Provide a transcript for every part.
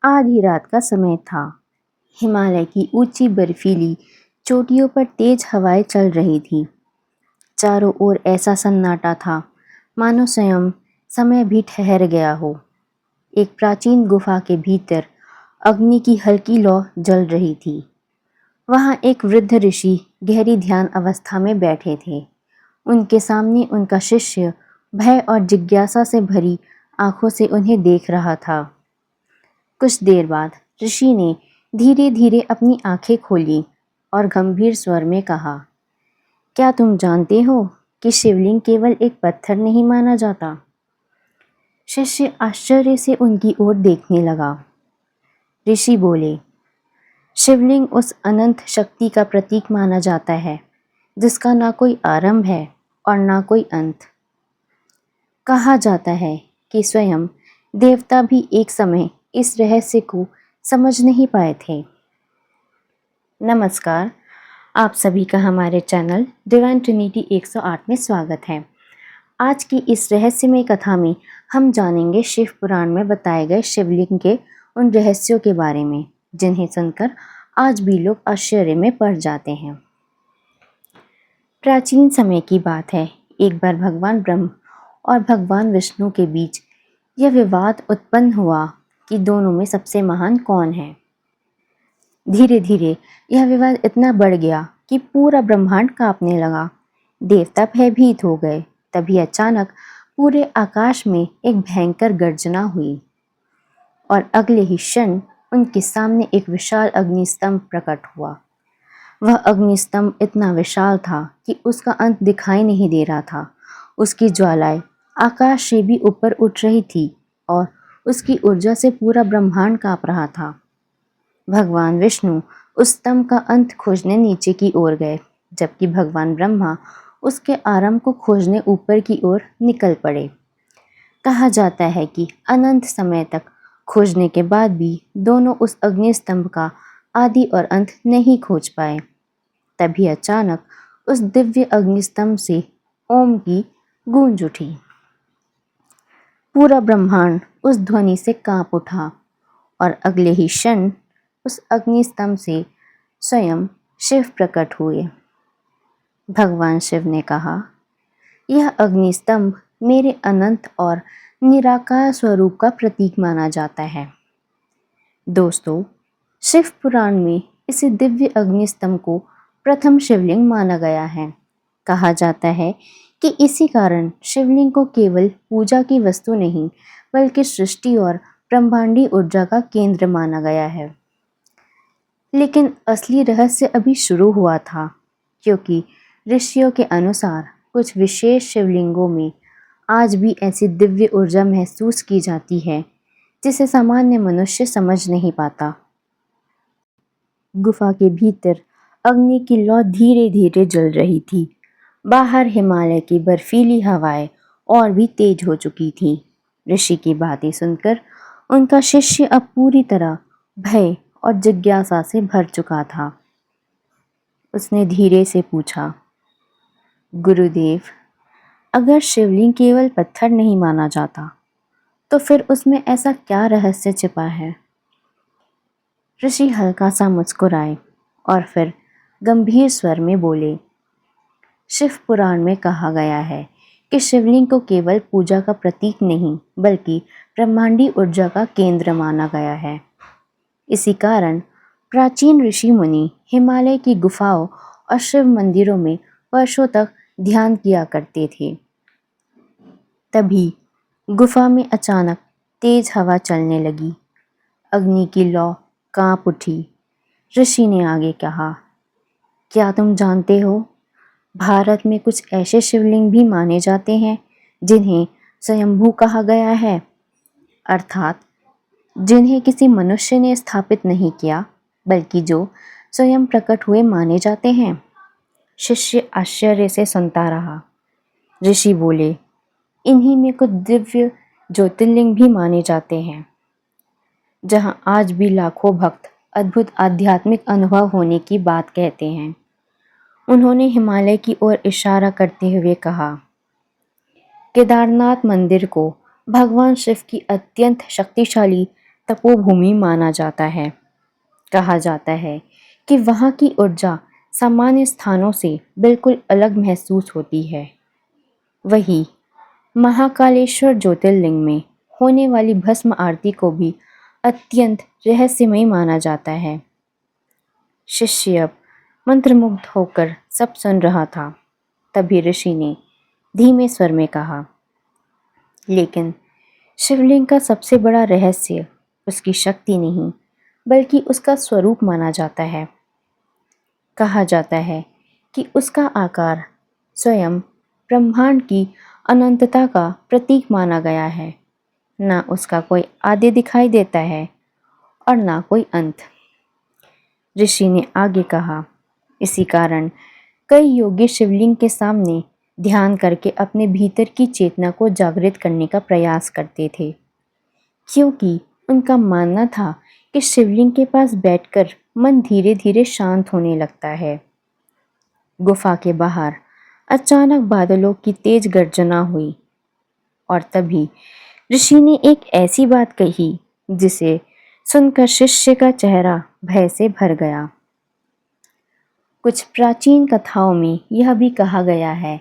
आधी रात का समय था। हिमालय की ऊंची बर्फीली चोटियों पर तेज हवाएं चल रही थी। चारों ओर ऐसा सन्नाटा था मानो स्वयं समय भी ठहर गया हो। एक प्राचीन गुफा के भीतर अग्नि की हल्की लौ जल रही थी। वहां एक वृद्ध ऋषि गहरी ध्यान अवस्था में बैठे थे। उनके सामने उनका शिष्य भय और जिज्ञासा से भरी आंखों से उन्हें देख रहा था। कुछ देर बाद ऋषि ने धीरे धीरे अपनी आंखें खोली और गंभीर स्वर में कहा, क्या तुम जानते हो कि शिवलिंग केवल एक पत्थर नहीं माना जाता? शिष्य आश्चर्य से उनकी ओर देखने लगा। ऋषि बोले, शिवलिंग उस अनंत शक्ति का प्रतीक माना जाता है जिसका ना कोई आरंभ है और ना कोई अंत। कहा जाता है कि स्वयं देवता भी एक समय इस रहस्य को समझ नहीं पाए थे। नमस्कार, आप सभी का हमारे चैनल डिवाइन ट्रिनिटी 108 में स्वागत है। आज की इस रहस्यमय कथा में हम जानेंगे शिव पुराण में बताए गए शिवलिंग के उन रहस्यों के बारे में जिन्हें सुनकर आज भी लोग आश्चर्य में पड़ जाते हैं। प्राचीन समय की बात है। एक बार भगवान ब्रह्म और भगवान विष्णु के बीच यह विवाद उत्पन्न हुआ कि दोनों में सबसे महान कौन है। धीरे धीरे यह विवाद इतना बढ़ गया कि पूरा ब्रह्मांड कांपने लगा। देवता भयभीत हो गए। तभी अचानक पूरे आकाश में एक भयंकर गर्जना हुई और अगले ही क्षण उनके सामने एक विशाल अग्निस्तंभ प्रकट हुआ। वह अग्निस्तंभ इतना विशाल था कि उसका अंत दिखाई नहीं दे रहा था। उसकी ज्वालाएं आकाश से भी ऊपर उठ रही थी और उसकी ऊर्जा से पूरा ब्रह्मांड कांप रहा था। भगवान विष्णु उस स्तंभ का अंत खोजने नीचे की ओर गए, जबकि भगवान ब्रह्मा उसके आरंभ को खोजने ऊपर की ओर निकल पड़े। कहा जाता है कि अनंत समय तक खोजने के बाद भी दोनों उस अग्नि स्तंभ का आदि और अंत नहीं खोज पाए। तभी अचानक उस दिव्य अग्निस्तंभ से ओम की गूंज उठी। पूरा ब्रह्मांड उस ध्वनि से कांप उठा और अगले ही क्षण उस अग्निस्तंभ से स्वयं शिव प्रकट हुए। भगवान शिव ने कहा, यह अग्निस्तंभ मेरे अनंत और निराकार स्वरूप का प्रतीक माना जाता है। दोस्तों, शिव पुराण में इस दिव्य अग्निस्तंभ को प्रथम शिवलिंग माना गया है। कहा जाता है कि इसी कारण शिवलिंग को केवल पूजा की वस्तु नहीं बल्कि सृष्टि और ब्रह्मांडी ऊर्जा का केंद्र माना गया है। लेकिन असली रहस्य अभी शुरू हुआ था, क्योंकि ऋषियों के अनुसार कुछ विशेष शिवलिंगों में आज भी ऐसी दिव्य ऊर्जा महसूस की जाती है जिसे सामान्य मनुष्य समझ नहीं पाता। गुफा के भीतर अग्नि की लौ धीरे धीरे जल रही थी। बाहर हिमालय की बर्फीली हवाएं और भी तेज हो चुकी थी। ऋषि की बातें सुनकर उनका शिष्य अब पूरी तरह भय और जिज्ञासा से भर चुका था। उसने धीरे से पूछा, गुरुदेव, अगर शिवलिंग केवल पत्थर नहीं माना जाता तो फिर उसमें ऐसा क्या रहस्य छिपा है? ऋषि हल्का सा मुस्कुराए और फिर गंभीर स्वर में बोले, शिव पुराण में कहा गया है कि शिवलिंग को केवल पूजा का प्रतीक नहीं बल्कि ब्रह्मांडी ऊर्जा का केंद्र माना गया है। इसी कारण प्राचीन ऋषि मुनि हिमालय की गुफाओं और शिव मंदिरों में वर्षों तक ध्यान किया करते थे। तभी गुफा में अचानक तेज हवा चलने लगी। अग्नि की लौ कांप उठी। ऋषि ने आगे कहा, क्या तुम जानते हो, भारत में कुछ ऐसे शिवलिंग भी माने जाते हैं जिन्हें स्वयंभू कहा गया है, अर्थात जिन्हें किसी मनुष्य ने स्थापित नहीं किया बल्कि जो स्वयं प्रकट हुए माने जाते हैं। शिष्य आश्चर्य से सुनता रहा। ऋषि बोले, इन्हीं में कुछ दिव्य ज्योतिर्लिंग भी माने जाते हैं जहां आज भी लाखों भक्त अद्भुत आध्यात्मिक अनुभव होने की बात कहते हैं। उन्होंने हिमालय की ओर इशारा करते हुए कहा, केदारनाथ मंदिर को भगवान शिव की अत्यंत शक्तिशाली तपोभूमि माना जाता है। कहा जाता है कि वहाँ की ऊर्जा सामान्य स्थानों से बिल्कुल अलग महसूस होती है। वही महाकालेश्वर ज्योतिर्लिंग में होने वाली भस्म आरती को भी अत्यंत रहस्यमय माना जाता है। शिष्य अब मंत्रमुग्ध होकर सब सुन रहा था। तभी ऋषि ने धीमे स्वर में कहा, लेकिन शिवलिंग का सबसे बड़ा रहस्य उसकी शक्ति नहीं बल्कि उसका स्वरूप माना जाता है। कहा जाता है कि उसका आकार स्वयं ब्रह्मांड की अनंतता का प्रतीक माना गया है। ना उसका कोई आदि दिखाई देता है और ना कोई अंत। ऋषि ने आगे कहा, इसी कारण कई योगी शिवलिंग के सामने ध्यान करके अपने भीतर की चेतना को जागृत करने का प्रयास करते थे, क्योंकि उनका मानना था कि शिवलिंग के पास बैठकर मन धीरे धीरे शांत होने लगता है। गुफा के बाहर अचानक बादलों की तेज गर्जना हुई और तभी ऋषि ने एक ऐसी बात कही जिसे सुनकर शिष्य का चेहरा भय से भर गया। कुछ प्राचीन कथाओं में यह भी कहा गया है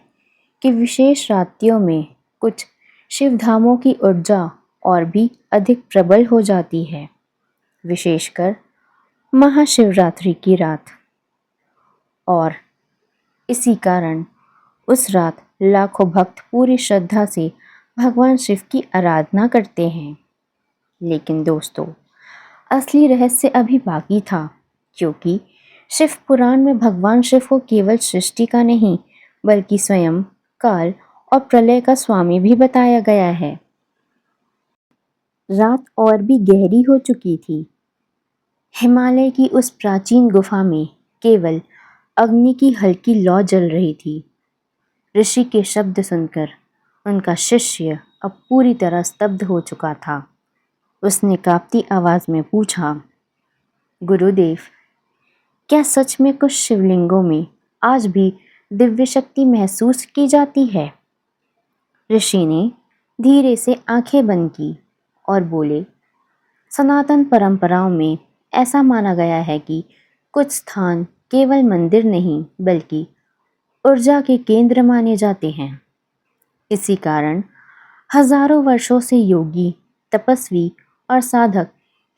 कि विशेष रात्रियों में कुछ शिवधामों की ऊर्जा और भी अधिक प्रबल हो जाती है, विशेषकर महाशिवरात्रि की रात। और इसी कारण उस रात लाखों भक्त पूरी श्रद्धा से भगवान शिव की आराधना करते हैं। लेकिन दोस्तों, असली रहस्य अभी बाकी था, क्योंकि शिव पुराण में भगवान शिव को केवल सृष्टि का नहीं बल्कि स्वयं काल और प्रलय का स्वामी भी बताया गया है। रात और भी गहरी हो चुकी थी। हिमालय की उस प्राचीन गुफा में केवल अग्नि की हल्की लौ जल रही थी। ऋषि के शब्द सुनकर उनका शिष्य अब पूरी तरह स्तब्ध हो चुका था। उसने कांपती आवाज में पूछा, गुरुदेव, क्या सच में कुछ शिवलिंगों में आज भी दिव्य शक्ति महसूस की जाती है? ऋषि ने धीरे से आंखें बंद की और बोले, सनातन परंपराओं में ऐसा माना गया है कि कुछ स्थान केवल मंदिर नहीं बल्कि ऊर्जा के केंद्र माने जाते हैं। इसी कारण हजारों वर्षों से योगी, तपस्वी और साधक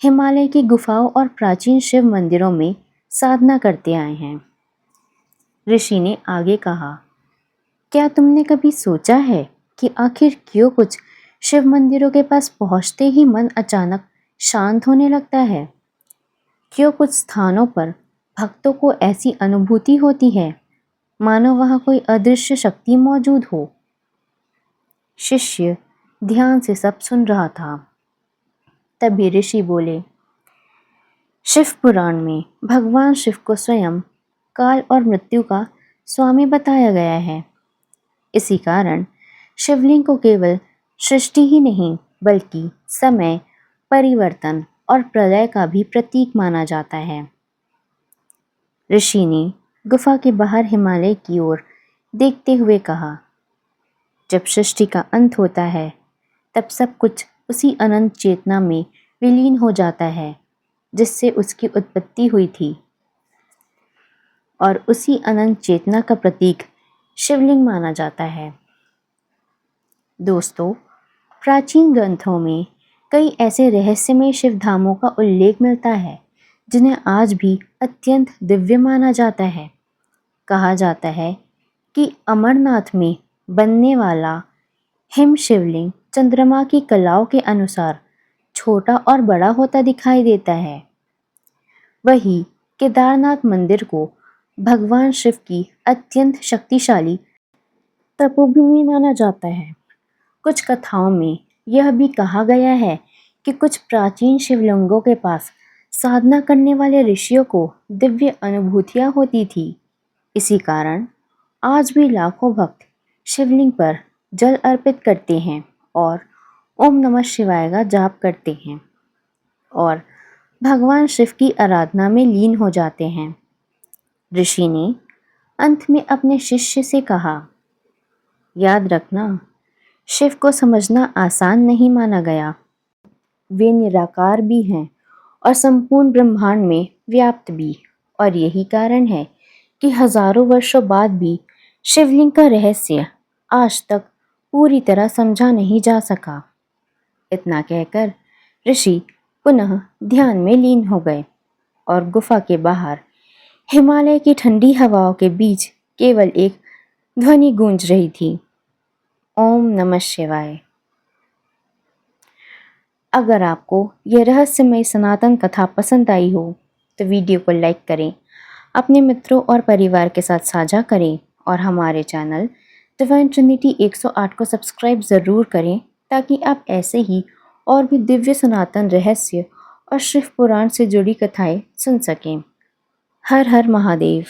हिमालय की गुफाओं और प्राचीन शिव मंदिरों में साधना करते आए हैं। ऋषि ने आगे कहा, क्या तुमने कभी सोचा है कि आखिर क्यों कुछ शिव मंदिरों के पास पहुंचते ही मन अचानक शांत होने लगता है? क्यों कुछ स्थानों पर भक्तों को ऐसी अनुभूति होती है मानो वहां कोई अदृश्य शक्ति मौजूद हो? शिष्य ध्यान से सब सुन रहा था। तभी ऋषि बोले, शिव पुराण में भगवान शिव को स्वयं काल और मृत्यु का स्वामी बताया गया है। इसी कारण शिवलिंग को केवल सृष्टि ही नहीं बल्कि समय, परिवर्तन और प्रलय का भी प्रतीक माना जाता है। ऋषि ने गुफा के बाहर हिमालय की ओर देखते हुए कहा, जब सृष्टि का अंत होता है तब सब कुछ उसी अनंत चेतना में विलीन हो जाता है जिससे उसकी उत्पत्ति हुई थी, और उसी अनंत चेतना का प्रतीक शिवलिंग माना जाता है। दोस्तों, प्राचीन ग्रंथों में कई ऐसे रहस्यमय शिव धामों का उल्लेख मिलता है जिन्हें आज भी अत्यंत दिव्य माना जाता है। कहा जाता है कि अमरनाथ में बनने वाला हिम शिवलिंग चंद्रमा की कलाओं के अनुसार छोटा और बड़ा होता दिखाई देता है। वही केदारनाथ मंदिर को भगवान शिव की अत्यंत शक्तिशाली तपोभूमि माना जाता है। कुछ कथाओं में यह भी कहा गया है कि कुछ प्राचीन शिवलिंगों के पास साधना करने वाले ऋषियों को दिव्य अनुभूतियां होती थी। इसी कारण आज भी लाखों भक्त शिवलिंग पर जल अर्पित करते हैं और ओम नमः शिवाय का जाप करते हैं और भगवान शिव की आराधना में लीन हो जाते हैं। ऋषि ने अंत में अपने शिष्य से कहा, याद रखना, शिव को समझना आसान नहीं माना गया, वे निराकार भी हैं और संपूर्ण ब्रह्मांड में व्याप्त भी। और यही कारण है कि हजारों वर्षों बाद भी शिवलिंग का रहस्य आज तक पूरी तरह समझा नहीं जा सका। इतना कहकर ऋषि पुनः ध्यान में लीन हो गए और गुफा के बाहर हिमालय की ठंडी हवाओं के बीच केवल एक ध्वनि गूंज रही थी, ओम नमः शिवाय। अगर आपको यह रहस्यमय सनातन कथा पसंद आई हो तो वीडियो को लाइक करें, अपने मित्रों और परिवार के साथ साझा करें और हमारे चैनल डिवाइन ट्रिनिटी 108 को सब्सक्राइब ज़रूर करें ताकि आप ऐसे ही और भी दिव्य सनातन रहस्य और शिव पुराण से जुड़ी कथाएं सुन सकें। हर हर महादेव।